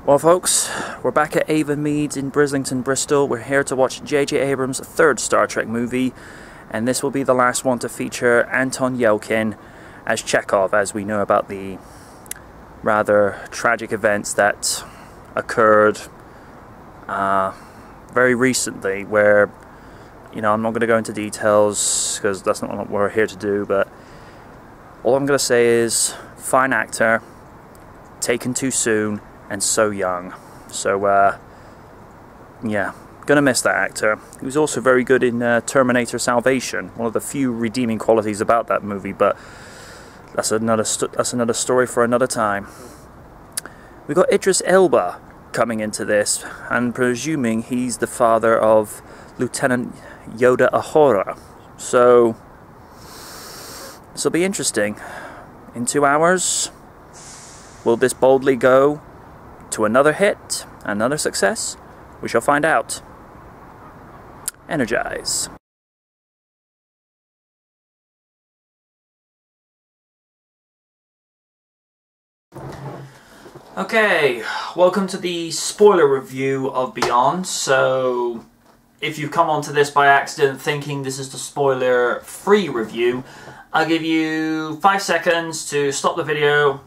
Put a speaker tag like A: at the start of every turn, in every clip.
A: Well folks, we're back at Avon Meads in Brislington, Bristol. We're here to watch J.J. Abrams' third Star Trek movie, and this will be the last one to feature Anton Yelchin as Chekhov, as we know about the rather tragic events that occurred very recently, where, you know, I'm not going to go into details because that's not what we're here to do, but all I'm going to say is, fine actor, taken too soon, and so young. So, yeah, gonna miss that actor. He was also very good in Terminator Salvation, one of the few redeeming qualities about that movie, but that's another story for another time. We got Idris Elba coming into this, and presuming he's the father of Lieutenant Yoda Ahura. So, this will be interesting. In 2 hours, will this boldly go to another hit, another success? We shall find out. Energize. Okay, welcome to the spoiler review of Beyond. So, if you've come onto this by accident thinking this is the spoiler-free review, I'll give you 5 seconds to stop the video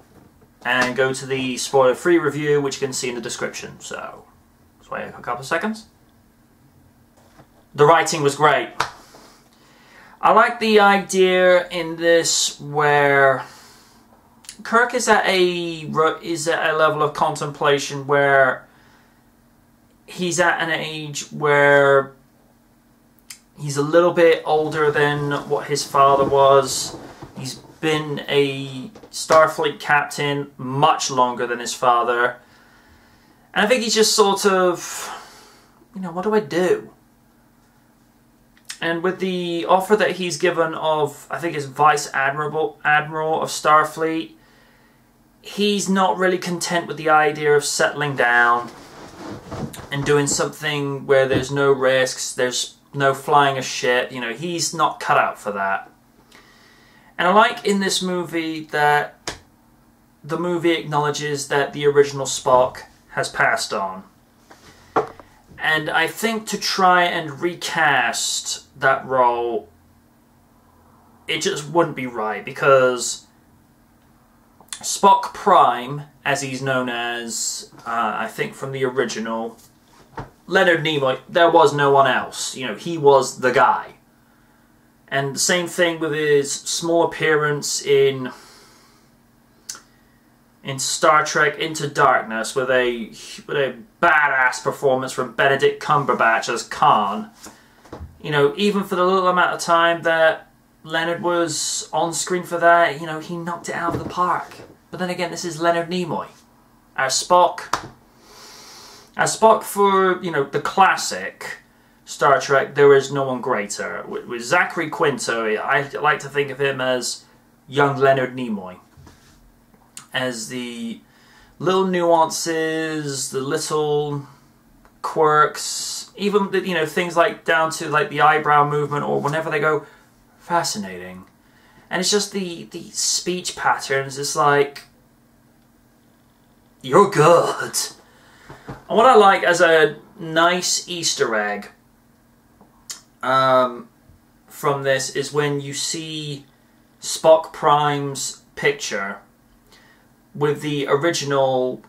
A: and go to the spoiler-free review, which you can see in the description. So, let's wait a couple of seconds. The writing was great. I like the idea in this where Kirk is at a level of contemplation where he's at an age where he's a little bit older than what his father was. He's been a Starfleet captain much longer than his father. And I think he's just sort of, you know, what do I do? And with the offer that he's given of, I think it's Vice Admiral of Starfleet, he's not really content with the idea of settling down and doing something where there's no risks, there's no flying a ship. You know, he's not cut out for that. And I like in this movie that the movie acknowledges that the original Spock has passed on. And I think to try and recast that role, it just wouldn't be right, because Spock Prime, as he's known as, I think from the original, Leonard Nimoy, there was no one else. You know, he was the guy. And the same thing with his small appearance in Star Trek Into Darkness, with a badass performance from Benedict Cumberbatch as Khan. You know, even for the little amount of time that Leonard was on screen for that, you know, he knocked it out of the park. But then again, this is Leonard Nimoy as Spock. As Spock for, you know, the classic Star Trek, there is no one greater. With Zachary Quinto, I like to think of him as young Leonard Nimoy. As the little nuances, the little quirks, even the, you know, things like down to like the eyebrow movement, or whenever they go, fascinating. And it's just the speech patterns, it's like, you're good. And what I like as a nice Easter egg from this is when you see Spock Prime's picture with the original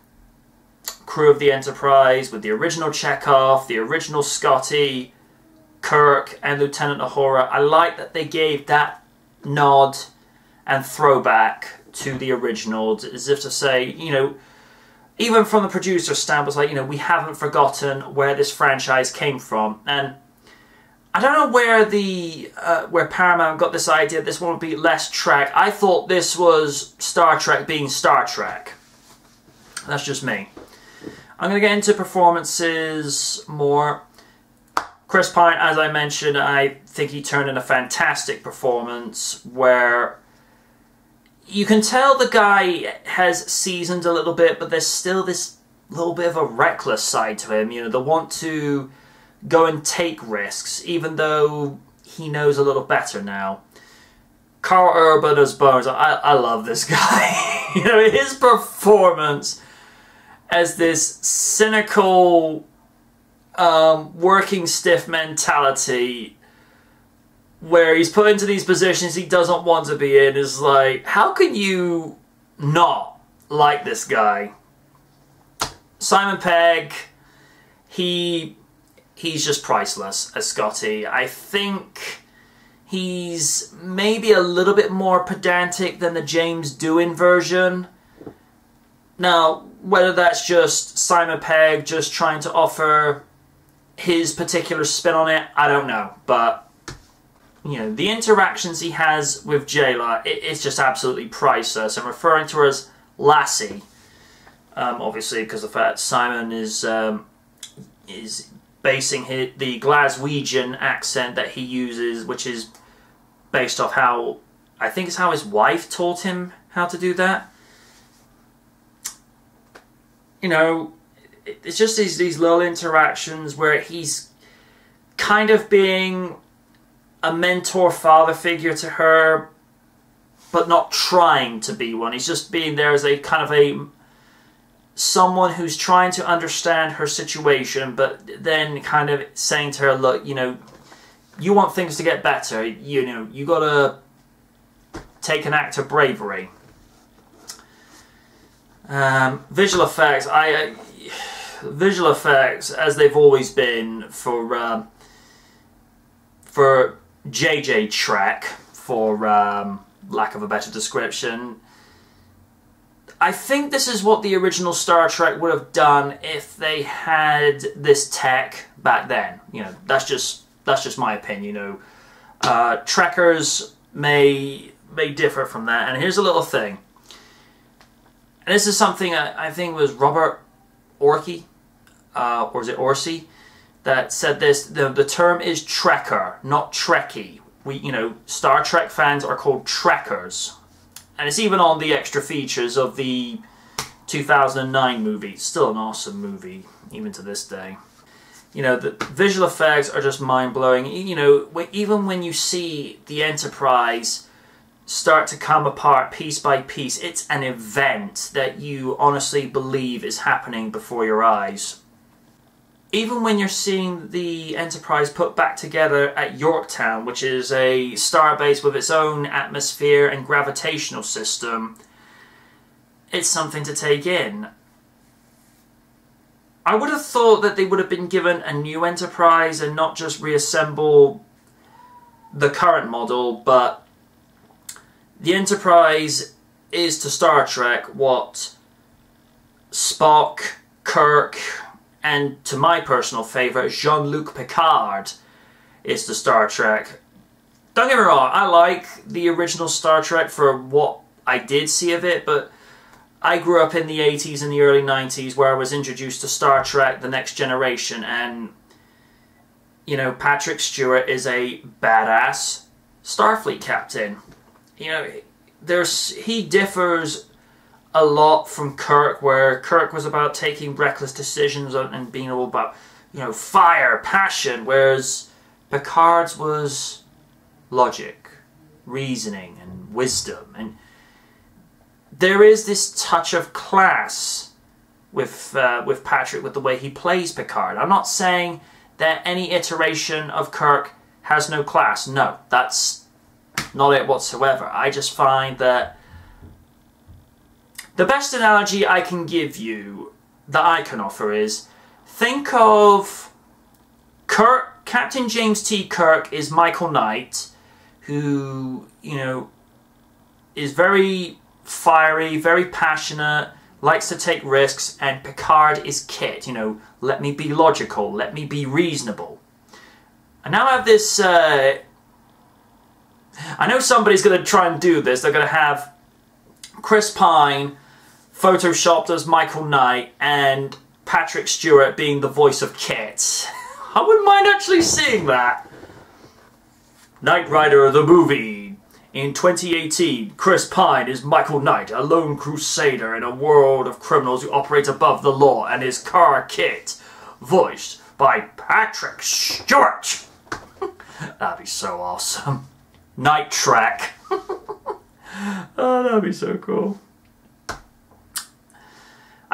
A: crew of the Enterprise, with the original Chekhov, the original Scotty, Kirk, and Lieutenant Uhura. I like that they gave that nod and throwback to the original, as if to say, you know, even from the producer's standpoint, it's like, you know, we haven't forgotten where this franchise came from. And I don't know where Paramount got this idea this one would be less Trek. I thought this was Star Trek being Star Trek. That's just me. I'm going to get into performances more. Chris Pine, as I mentioned, I think he turned in a fantastic performance where you can tell the guy has seasoned a little bit, but there's still this little bit of a reckless side to him. You know, the want to go and take risks, even though he knows a little better now. Carl Urban as Bones, I love this guy. You know, his performance as this cynical, working stiff mentality where he's put into these positions he doesn't want to be in. Is like, how can you not like this guy? Simon Pegg, he's just priceless as Scotty. I think he's maybe a little bit more pedantic than the James Doohan version. Now, whether that's just Simon Pegg just trying to offer his particular spin on it, I don't know. But, you know, the interactions he has with Jayla, it's just absolutely priceless. I'm referring to her as Lassie, obviously because of the fact Simon is basing the Glaswegian accent that he uses, which is based off how, I think it's how his wife taught him how to do that. You know, it's just these little interactions where he's kind of being a mentor father figure to her, but not trying to be one. He's just being there as a kind of someone who's trying to understand her situation, but then kind of saying to her, look, you know, you want things to get better, you know, you gotta take an act of bravery. Visual effects, visual effects, as they've always been for JJ Trek, for lack of a better description. I think this is what the original Star Trek would have done if they had this tech back then. You know, that's just my opinion. You know, Trekkers may differ from that. And here's a little thing. And this is something I think was Robert Orci, or is it Orci, that said this. The term is Trekker, not Trekkie. You know, Star Trek fans are called Trekkers. And it's even on the extra features of the 2009 movie. It's still an awesome movie, even to this day. You know, the visual effects are just mind-blowing. You know, even when you see the Enterprise start to come apart piece by piece, it's an event that you honestly believe is happening before your eyes. Even when you're seeing the Enterprise put back together at Yorktown, which is a starbase with its own atmosphere and gravitational system, it's something to take in. I would have thought that they would have been given a new Enterprise and not just reassemble the current model, but the Enterprise is to Star Trek what Spock, Kirk, and to my personal favourite, Jean-Luc Picard is to Star Trek. Don't get me wrong, I like the original Star Trek for what I did see of it, but I grew up in the 80s and the early 90s where I was introduced to Star Trek The Next Generation, and, you know, Patrick Stewart is a badass Starfleet captain. You know, he differs a lot from Kirk, where Kirk was about taking reckless decisions and being all about, you know, fire, passion, whereas Picard's was logic, reasoning, and wisdom. And there is this touch of class with Patrick, with the way he plays Picard. I'm not saying that any iteration of Kirk has no class. No, that's not it whatsoever. I just find that the best analogy I can give you, that I can offer, is think of Kirk. Captain James T. Kirk is Michael Knight, who, you know, is very fiery, very passionate, likes to take risks, and Picard is Kit. You know, let me be logical, let me be reasonable. And now I have this, I know somebody's going to try and do this. They're going to have Chris Pine photoshopped as Michael Knight and Patrick Stewart being the voice of Kit. I wouldn't mind actually seeing that. Knight Rider the movie. In 2018, Chris Pine is Michael Knight, a lone crusader in a world of criminals who operate above the law, and his car Kit, voiced by Patrick Stewart. That'd be so awesome. Night Trek. Oh, that'd be so cool.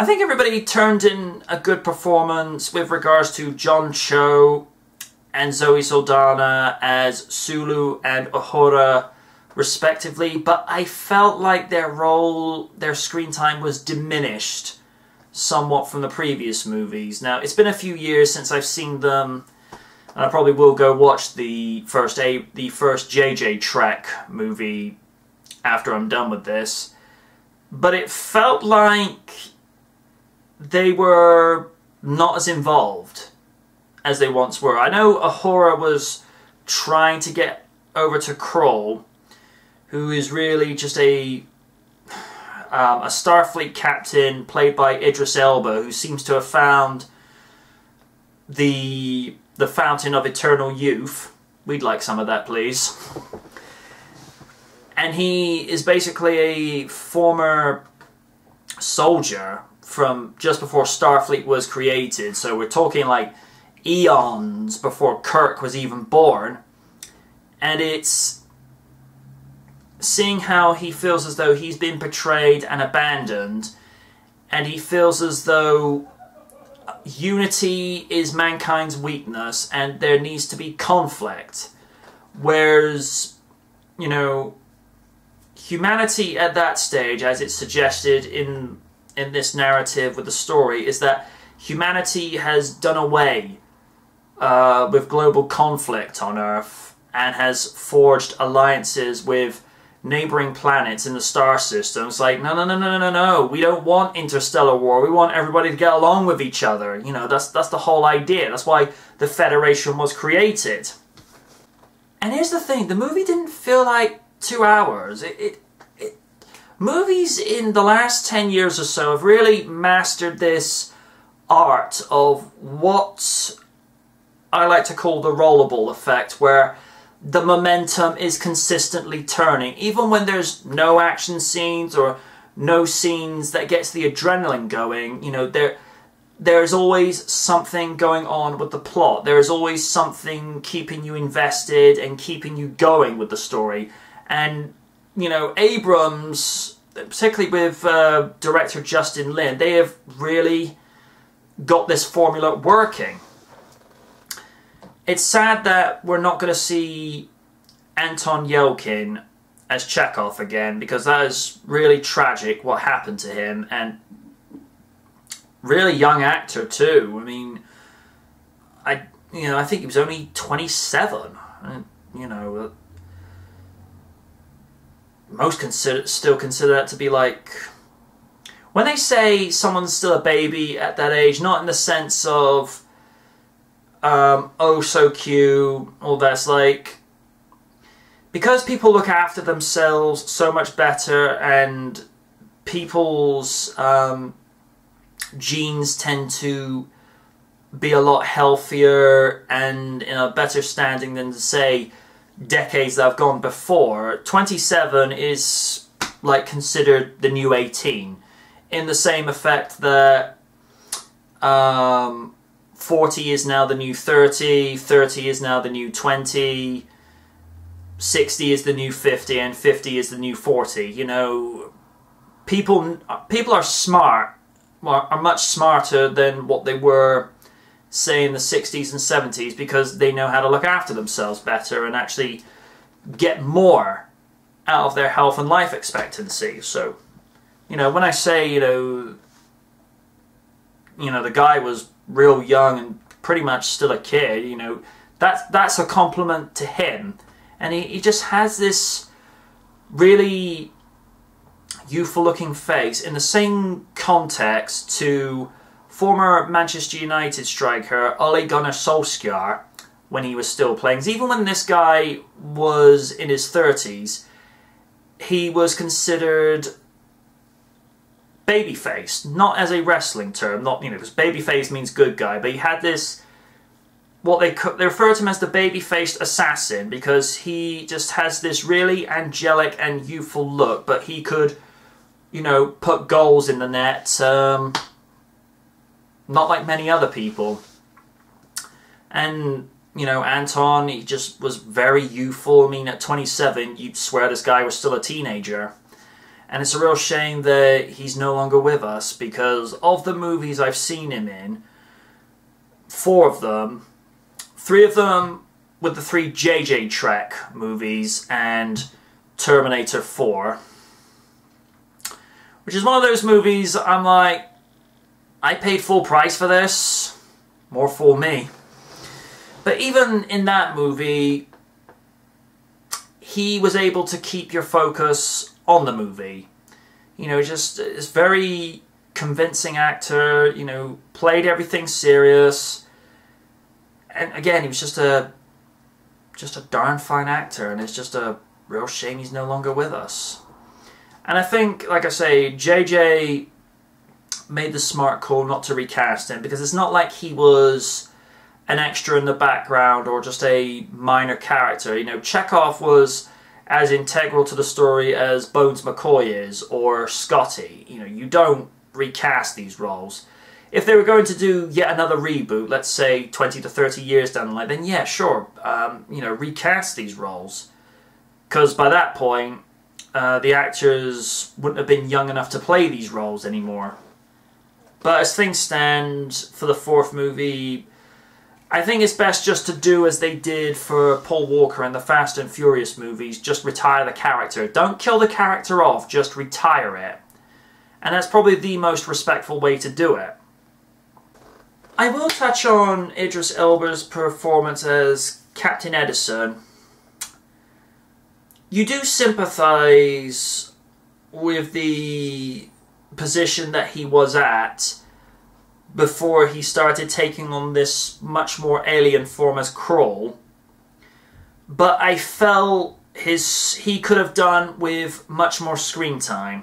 A: I think everybody turned in a good performance with regards to John Cho and Zoe Saldana as Sulu and Uhura respectively, but I felt like their screen time was diminished somewhat from the previous movies. Now, it's been a few years since I've seen them, and I probably will go watch the first JJ Trek movie after I'm done with this, but it felt like they were not as involved as they once were. I know Uhura was trying to get over to Krull, who is really just a Starfleet captain played by Idris Elba, who seems to have found the fountain of eternal youth. We'd like some of that, please. And he is basically a former soldier from just before Starfleet was created. So we're talking like eons before Kirk was even born. And it's seeing how he feels as though he's been betrayed and abandoned, and he feels as though unity is mankind's weakness and there needs to be conflict. Whereas, you know, humanity at that stage, as it's suggested in this narrative with the story, is that humanity has done away with global conflict on Earth and has forged alliances with neighboring planets in the star system. It's like, no, we don't want interstellar war. We want everybody to get along with each other. You know, that's the whole idea. That's why the Federation was created. And here's the thing, the movie didn't feel like 2 hours. Movies in the last 10 years or so have really mastered this art of what I like to call the rollerball effect, where the momentum is consistently turning. Even when there's no action scenes or no scenes that gets the adrenaline going, you know, there's always something going on with the plot. There is always something keeping you invested and keeping you going with the story. And, you know, Abrams, particularly with director Justin Lin, they have really got this formula working. It's sad that we're not going to see Anton Yelchin as Chekhov again, because that is really tragic what happened to him, and really young actor too. I mean, I think he was only 27. And, you know, most still consider that to be like, when they say someone's still a baby at that age, not in the sense of oh so cute, all that's like, because people look after themselves so much better and people's genes tend to be a lot healthier and in a better standing than, say, decades that have gone before. 27 is like considered the new 18, in the same effect that 40 is now the new 30, 30 is now the new 20, 60 is the new 50, and 50 is the new 40. You know, people are smart, are much smarter than what they were, say, in the 60s and 70s, because they know how to look after themselves better and actually get more out of their health and life expectancy. So, you know, when I say, you know, the guy was real young and pretty much still a kid, you know, that's a compliment to him. And he just has this really youthful looking face in the same context to former Manchester United striker Ole Gunnar Solskjaer when he was still playing. 'Cause even when this guy was in his 30s, he was considered babyface, not as a wrestling term, not, you know, because babyface means good guy, but he had this, what they refer to him as the baby-faced assassin, because he just has this really angelic and youthful look, but he could, you know, put goals in the net, not like many other people. And, you know, Anton, he just was very youthful. I mean, at 27, you'd swear this guy was still a teenager. And it's a real shame that he's no longer with us, because of the movies I've seen him in, 4 of them, 3 of them with the 3 JJ Trek movies and Terminator 4, which is one of those movies I'm like, I paid full price for this, more for me. But even in that movie, he was able to keep your focus on the movie. You know, just this very convincing actor, you know, played everything serious. And again, he was just a darn fine actor, and it's just a real shame he's no longer with us. And I think, like I say, JJ made the smart call not to recast him, because it's not like he was an extra in the background or just a minor character. You know, Chekhov was as integral to the story as Bones McCoy is, or Scotty. You know, you don't recast these roles. If they were going to do yet another reboot, let's say 20 to 30 years down the line, then yeah, sure, you know, recast these roles. Because by that point, the actors wouldn't have been young enough to play these roles anymore. But as things stand for the 4th movie, I think it's best just to do as they did for Paul Walker in the Fast and Furious movies, just retire the character. Don't kill the character off, just retire it. And that's probably the most respectful way to do it. I will touch on Idris Elba's performance as Captain Edison. You do sympathise with the position that he was at before he started taking on this much more alien form as Krull. But I felt he could have done with much more screen time.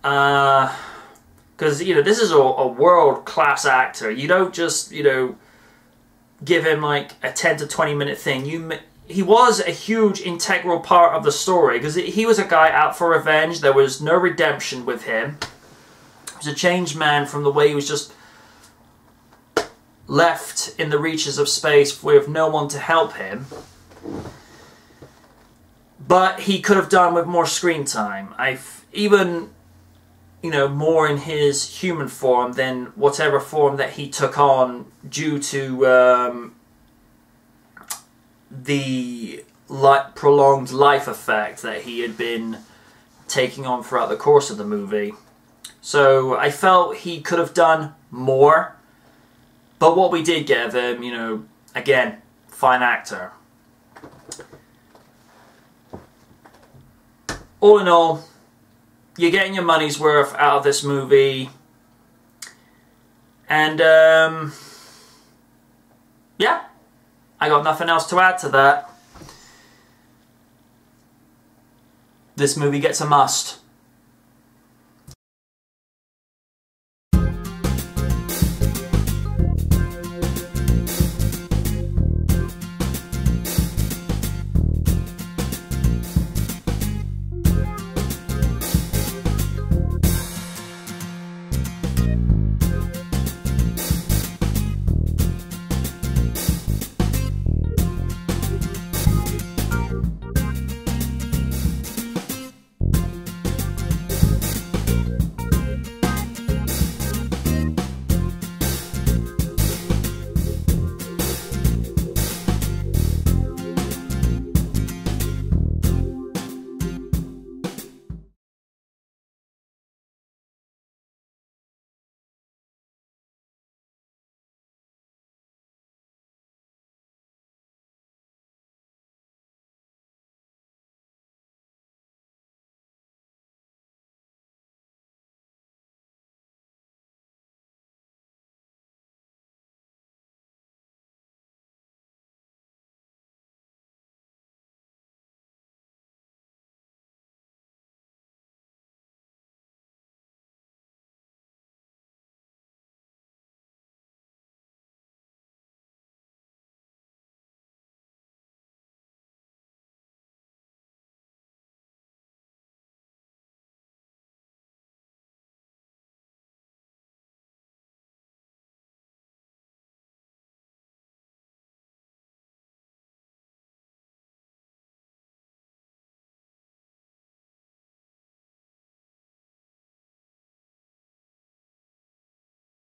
A: Because, you know, this is a world-class actor. You don't just, you know, give him like a 10 to 20 minute thing. He was a huge integral part of the story, because he was a guy out for revenge. There was no redemption with him. He was a changed man from the way he was just left in the reaches of space with no one to help him. But he could have done with more screen time. Even, you know, more in his human form than whatever form that he took on due to the prolonged life effect that he had been taking on throughout the course of the movie. So I felt he could have done more, but what we did get of him, you know, again, fine actor. All in all, you're getting your money's worth out of this movie, and yeah, I got nothing else to add to that. This movie gets a must.